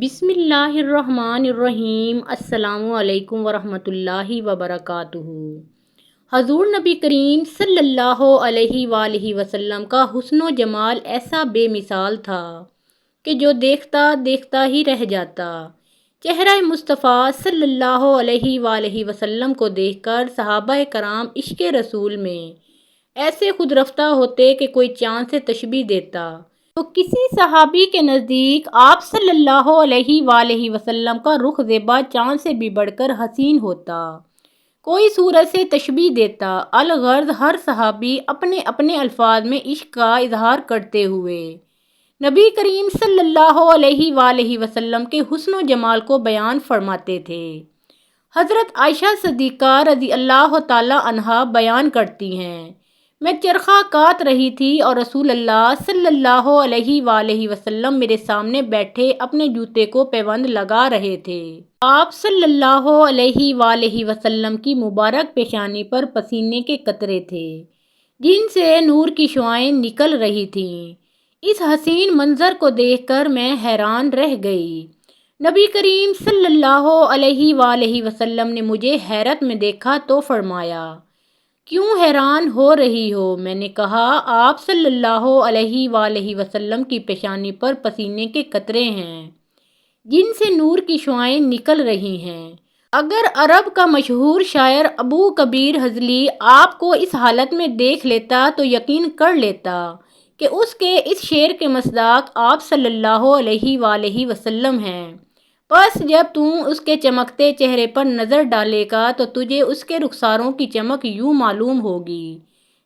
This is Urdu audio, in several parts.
بسم اللہ الرحمن الرحیم۔ السلام علیکم ورحمۃ اللہ وبرکاتہ۔ حضور نبی کریم صلی اللہ علیہ وآلہ وسلم کا حسن و جمال ایسا بے مثال تھا کہ جو دیکھتا دیکھتا ہی رہ جاتا۔ چہرہ مصطفیٰ صلی اللہ علیہ وآلہ وسلم کو دیکھ کر صحابہ کرام عشق رسول میں ایسے خود رفتہ ہوتے کہ کوئی چاند سے تشبیہ دیتا۔ تو کسی صحابی کے نزدیک آپ صلی اللہ علیہ وآلہ وسلم کا رخ زیبا چاند سے بھی بڑھ کر حسین ہوتا۔ کوئی سورج سے تشبیہ دیتا۔ الغرض ہر صحابی اپنے اپنے الفاظ میں عشق کا اظہار کرتے ہوئے نبی کریم صلی اللہ علیہ وآلہ وسلم کے حسن و جمال کو بیان فرماتے تھے۔ حضرت عائشہ صدیقہ رضی اللہ تعالی عنہا بیان کرتی ہیں، میں چرخہ کاٹ رہی تھی اور رسول اللہ صلی اللہ علیہ وآلہ وسلم میرے سامنے بیٹھے اپنے جوتے کو پیوند لگا رہے تھے۔ آپ صلی اللہ علیہ وآلہ وسلم کی مبارک پیشانی پر پسینے کے قطرے تھے جن سے نور کی شعاعیں نکل رہی تھیں۔ اس حسین منظر کو دیکھ کر میں حیران رہ گئی۔ نبی کریم صلی اللہ علیہ وآلہ وسلم نے مجھے حیرت میں دیکھا تو فرمایا، کیوں حیران ہو رہی ہو؟ میں نے کہا، آپ صلی اللہ علیہ وآلہ وسلم کی پیشانی پر پسینے کے قطرے ہیں جن سے نور کی شعاعیں نکل رہی ہیں۔ اگر عرب کا مشہور شاعر ابو کبیر ہذلی آپ کو اس حالت میں دیکھ لیتا تو یقین کر لیتا کہ اس کے اس شعر کے مصداق آپ صلی اللہ علیہ وآلہ وسلم ہیں۔ بس جب تم اس کے چمکتے چہرے پر نظر ڈالے گا تو تجھے اس کے رخساروں کی چمک یوں معلوم ہوگی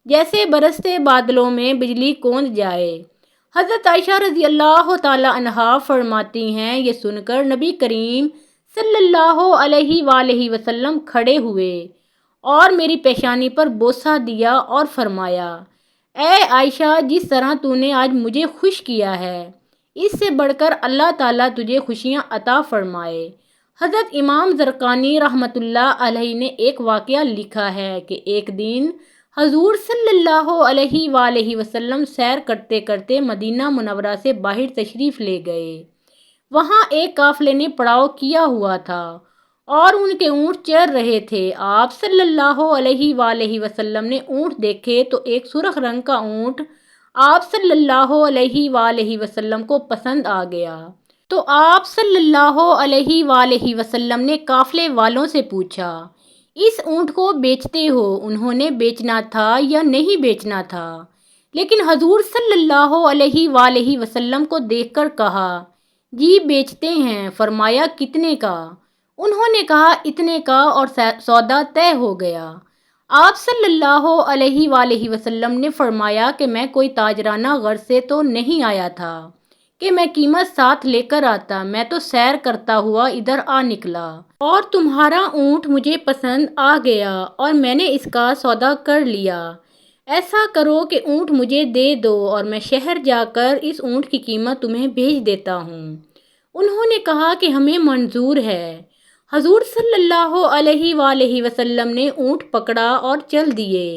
جیسے برستے بادلوں میں بجلی کوند جائے۔ حضرت عائشہ رضی اللہ تعالی عنہا فرماتی ہیں، یہ سن کر نبی کریم صلی اللہ علیہ وآلہ وسلم کھڑے ہوئے اور میری پیشانی پر بوسہ دیا اور فرمایا، اے عائشہ، جس طرح تو نے آج مجھے خوش کیا ہے اس سے بڑھ کر اللہ تعالیٰ تجھے خوشیاں عطا فرمائے۔ حضرت امام زرقانی رحمۃ اللہ علیہ نے ایک واقعہ لکھا ہے کہ ایک دن حضور صلی اللہ علیہ وآلہ وسلم سیر کرتے کرتے مدینہ منورہ سے باہر تشریف لے گئے۔ وہاں ایک قافلے نے پڑاؤ کیا ہوا تھا اور ان کے اونٹ چر رہے تھے۔ آپ صلی اللہ علیہ وآلہ وسلم نے اونٹ دیکھے تو ایک سرخ رنگ کا اونٹ آپ صلی اللہ علیہ وآلہ وسلم کو پسند آ گیا۔ تو آپ صلی اللہ علیہ وآلہ وسلم نے قافلے والوں سے پوچھا، اس اونٹ کو بیچتے ہو؟ انہوں نے بیچنا تھا یا نہیں بیچنا تھا، لیکن حضور صلی اللہ علیہ وآلہ وسلم کو دیکھ کر کہا، جی بیچتے ہیں۔ فرمایا، کتنے کا؟ انہوں نے کہا، اتنے کا، اور سودا طے ہو گیا۔ آپ صلی اللہ علیہ وآلہ وسلم نے فرمایا کہ میں کوئی تاجرانہ غرض سے تو نہیں آیا تھا کہ میں قیمت ساتھ لے کر آتا، میں تو سیر کرتا ہوا ادھر آ نکلا اور تمہارا اونٹ مجھے پسند آ گیا اور میں نے اس کا سودا کر لیا۔ ایسا کرو کہ اونٹ مجھے دے دو اور میں شہر جا کر اس اونٹ کی قیمت تمہیں بھیج دیتا ہوں۔ انہوں نے کہا کہ ہمیں منظور ہے۔ حضور صلی اللہ علیہ وآلہ وسلم نے اونٹ پکڑا اور چل دیے۔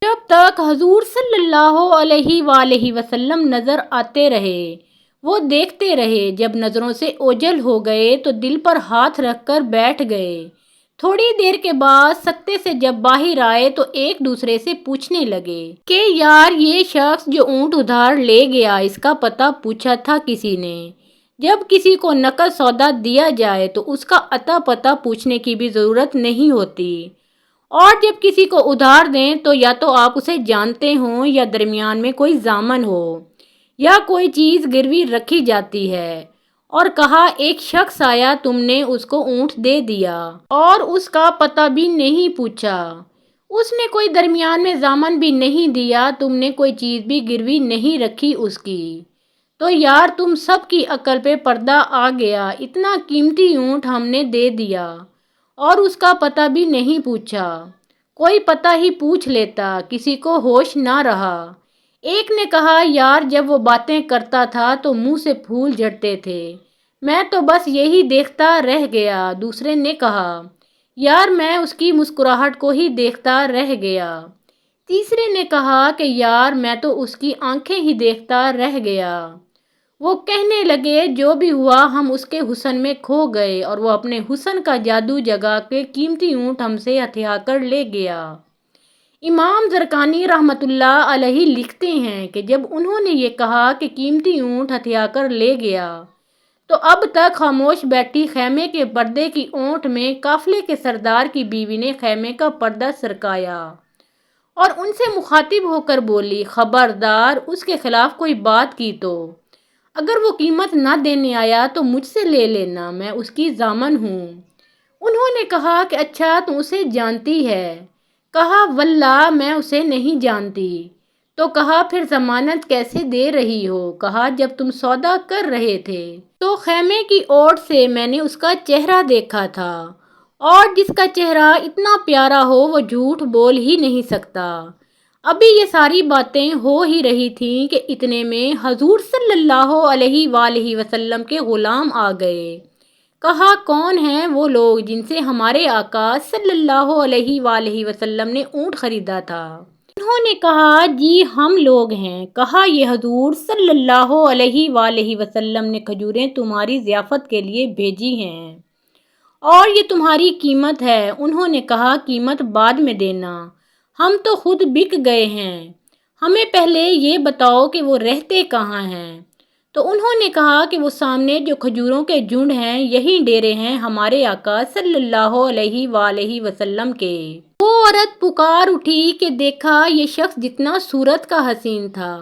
جب تک حضور صلی اللہ علیہ وآلہ وسلم نظر آتے رہے وہ دیکھتے رہے، جب نظروں سے اوجھل ہو گئے تو دل پر ہاتھ رکھ کر بیٹھ گئے۔ تھوڑی دیر کے بعد سکتے سے جب باہر آئے تو ایک دوسرے سے پوچھنے لگے کہ یار، یہ شخص جو اونٹ ادھار لے گیا اس کا پتہ پوچھا تھا کسی نے؟ جب کسی کو نقد سودا دیا جائے تو اس کا اتا پتہ پوچھنے کی بھی ضرورت نہیں ہوتی، اور جب کسی کو ادھار دیں تو یا تو آپ اسے جانتے ہوں یا درمیان میں کوئی ضامن ہو یا کوئی چیز گروی رکھی جاتی ہے۔ اور کہا، ایک شخص آیا، تم نے اس کو اونٹ دے دیا اور اس کا پتہ بھی نہیں پوچھا، اس نے کوئی درمیان میں ضامن بھی نہیں دیا، تم نے کوئی چیز بھی گروی نہیں رکھی اس کی، تو یار تم سب کی عقل پہ پردہ آ گیا۔ اتنا قیمتی اونٹ ہم نے دے دیا اور اس کا پتہ بھی نہیں پوچھا، کوئی پتہ ہی پوچھ لیتا، کسی کو ہوش نہ رہا۔ ایک نے کہا، یار جب وہ باتیں کرتا تھا تو منہ سے پھول جھڑتے تھے، میں تو بس یہی دیکھتا رہ گیا۔ دوسرے نے کہا، یار میں اس کی مسکراہٹ کو ہی دیکھتا رہ گیا۔ تیسرے نے کہا کہ یار میں تو اس کی آنکھیں ہی دیکھتا رہ گیا۔ وہ کہنے لگے جو بھی ہوا ہم اس کے حسن میں کھو گئے اور وہ اپنے حسن کا جادو جگا کے قیمتی اونٹ ہم سے ہتھیا کر لے گیا۔ امام زرقانی رحمۃ اللہ علیہ لکھتے ہیں کہ جب انہوں نے یہ کہا کہ قیمتی اونٹ ہتھیا کر لے گیا تو اب تک خاموش بیٹھی خیمے کے پردے کی اونٹ میں قافلے کے سردار کی بیوی نے خیمے کا پردہ سرکایا اور ان سے مخاطب ہو کر بولی، خبردار اس کے خلاف کوئی بات کی تو اگر وہ قیمت نہ دینے آیا تو مجھ سے لے لینا، میں اس کی ضامن ہوں۔ انہوں نے کہا کہ اچھا تم اسے جانتی ہے؟ کہا واللہ میں اسے نہیں جانتی۔ تو کہا پھر ضمانت کیسے دے رہی ہو؟ کہا جب تم سودا کر رہے تھے تو خیمے کی اوٹ سے میں نے اس کا چہرہ دیکھا تھا، اور جس کا چہرہ اتنا پیارا ہو وہ جھوٹ بول ہی نہیں سکتا۔ ابھی یہ ساری باتیں ہو ہی رہی تھیں کہ اتنے میں حضور صلی اللہ علیہ وآلہ وسلم کے غلام آ گئے۔ کہا کون ہیں وہ لوگ جن سے ہمارے آقا صلی اللہ علیہ وآلہ وسلم نے اونٹ خریدا تھا؟ انہوں نے کہا جی ہم لوگ ہیں۔ کہا یہ حضور صلی اللہ علیہ وآلہ وسلم نے کھجوریں تمہاری ضیافت کے لیے بھیجی ہیں اور یہ تمہاری قیمت ہے۔ انہوں نے کہا قیمت بعد میں دینا، ہم تو خود بک گئے ہیں، ہمیں پہلے یہ بتاؤ کہ وہ رہتے کہاں ہیں؟ تو انہوں نے کہا کہ وہ سامنے جو کھجوروں کے جھنڈ ہیں یہی ڈیرے ہیں ہمارے آقا صلی اللہ علیہ وآلہ وسلم کے۔ وہ عورت پکار اٹھی کہ دیکھا یہ شخص جتنا صورت کا حسین تھا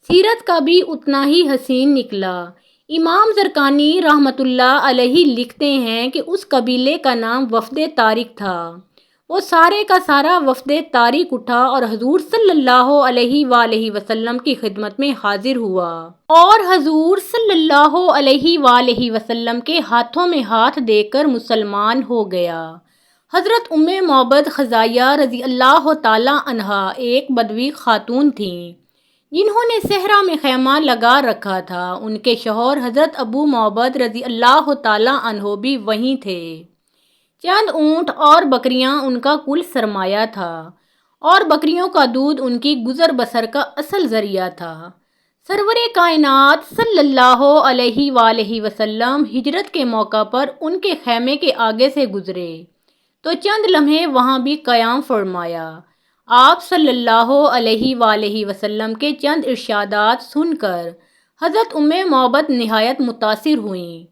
سیرت کا بھی اتنا ہی حسین نکلا۔ امام زرقانی رحمۃ اللہ علیہ لکھتے ہیں کہ اس قبیلے کا نام وفد طارق تھا۔ وہ سارے کا سارا وفد طارق اٹھا اور حضور صلی اللہ علیہ وآلہ وسلم کی خدمت میں حاضر ہوا اور حضور صلی اللہ علیہ وآلہ وسلم کے ہاتھوں میں ہاتھ دے کر مسلمان ہو گیا۔ حضرت ام معبد خزائیہ رضی اللہ تعالی عنہا ایک بدوی خاتون تھیں جنہوں نے صحرا میں خیمہ لگا رکھا تھا۔ ان کے شوہر حضرت ابو معبد رضی اللہ تعالی عنہ بھی وہیں تھے۔ چند اونٹ اور بکریاں ان کا کل سرمایہ تھا اور بکریوں کا دودھ ان کی گزر بسر کا اصل ذریعہ تھا۔ سرور کائنات صلی اللہ علیہ وآلہ وسلم ہجرت کے موقع پر ان کے خیمے کے آگے سے گزرے تو چند لمحے وہاں بھی قیام فرمایا۔ آپ صلی اللہ علیہ وآلہ وسلم کے چند ارشادات سن کر حضرت ام معبد نہایت متاثر ہوئیں۔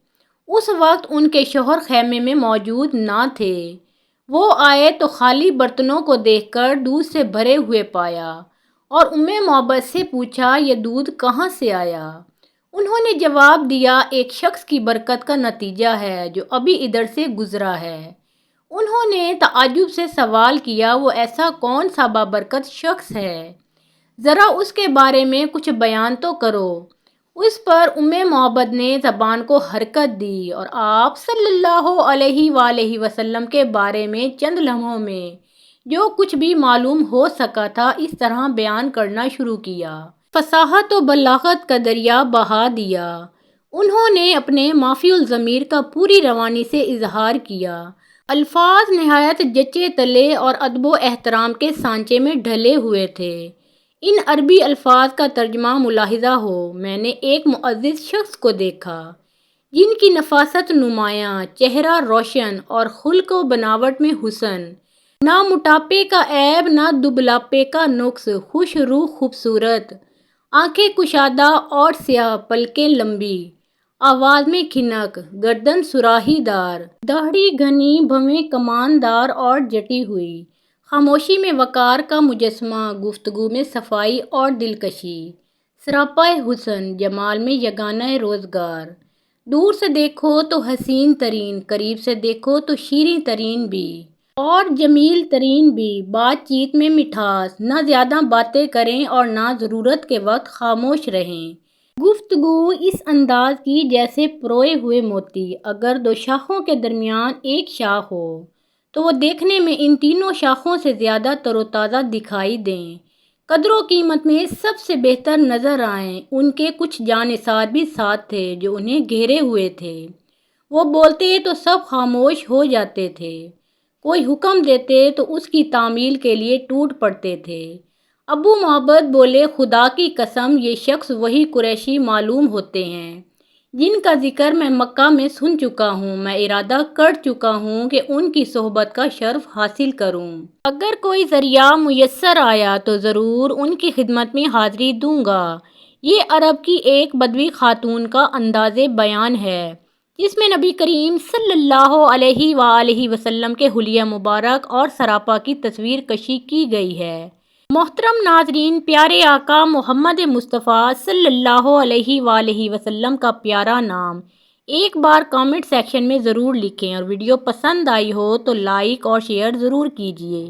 اس وقت ان کے شوہر خیمے میں موجود نہ تھے۔ وہ آئے تو خالی برتنوں کو دیکھ کر دودھ سے بھرے ہوئے پایا اور ام معبد سے پوچھا یہ دودھ کہاں سے آیا؟ انہوں نے جواب دیا ایک شخص کی برکت کا نتیجہ ہے جو ابھی ادھر سے گزرا ہے۔ انہوں نے تعجب سے سوال کیا وہ ایسا کون سا بابرکت شخص ہے؟ ذرا اس کے بارے میں کچھ بیان تو کرو۔ اس پر ام معبد نے زبان کو حرکت دی اور آپ صلی اللہ علیہ وآلہ وسلم کے بارے میں چند لمحوں میں جو کچھ بھی معلوم ہو سکا تھا اس طرح بیان کرنا شروع کیا۔ فصاحت و بلاغت کا دریا بہا دیا۔ انہوں نے اپنے مافی الضمیر کا پوری روانی سے اظہار کیا۔ الفاظ نہایت جچے تلے اور ادب و احترام کے سانچے میں ڈھلے ہوئے تھے۔ ان عربی الفاظ کا ترجمہ ملاحظہ ہو۔ میں نے ایک معزز شخص کو دیکھا جن کی نفاست نمایاں، چہرہ روشن اور خلق و بناوٹ میں حسن، نہ موٹاپے کا عیب نہ دبلاپے کا نقص، خوش روح خوبصورت، آنکھیں کشادہ اور سیاہ، پلکیں لمبی، آواز میں کھنک، گردن سراہی دار، داڑھی گھنی بھویں کماندار اور جٹی ہوئی، خاموشی میں وقار کا مجسمہ، گفتگو میں صفائی اور دلکشی، سراپا حسن، جمال میں یگانہ روزگار۔ دور سے دیکھو تو حسین ترین، قریب سے دیکھو تو شیریں ترین بھی اور جمیل ترین بھی، بات چیت میں مٹھاس، نہ زیادہ باتیں کریں اور نہ ضرورت کے وقت خاموش رہیں۔ گفتگو اس انداز کی جیسے پروئے ہوئے موتی۔ اگر دو شاخوں کے درمیان ایک شاخ ہو تو وہ دیکھنے میں ان تینوں شاخوں سے زیادہ تر و تازہ دکھائی دیں، قدر و قیمت میں سب سے بہتر نظر آئیں۔ ان کے کچھ جانثار بھی ساتھ تھے جو انہیں گھیرے ہوئے تھے۔ وہ بولتے تو سب خاموش ہو جاتے تھے، کوئی حکم دیتے تو اس کی تعمیل کے لیے ٹوٹ پڑتے تھے۔ ابو محبت بولے، خدا کی قسم یہ شخص وہی قریشی معلوم ہوتے ہیں جن کا ذکر میں مکہ میں سن چکا ہوں۔ میں ارادہ کر چکا ہوں کہ ان کی صحبت کا شرف حاصل کروں۔ اگر کوئی ذریعہ میسر آیا تو ضرور ان کی خدمت میں حاضری دوں گا۔ یہ عرب کی ایک بدوی خاتون کا انداز بیان ہے جس میں نبی کریم صلی اللہ علیہ وآلہ وسلم کے حلیہ مبارک اور سراپا کی تصویر کشی کی گئی ہے۔ محترم ناظرین، پیارے آقا محمد مصطفیٰ صلی اللہ علیہ وآلہ وسلم کا پیارا نام ایک بار کامنٹ سیکشن میں ضرور لکھیں، اور ویڈیو پسند آئی ہو تو لائک اور شیئر ضرور کیجیے۔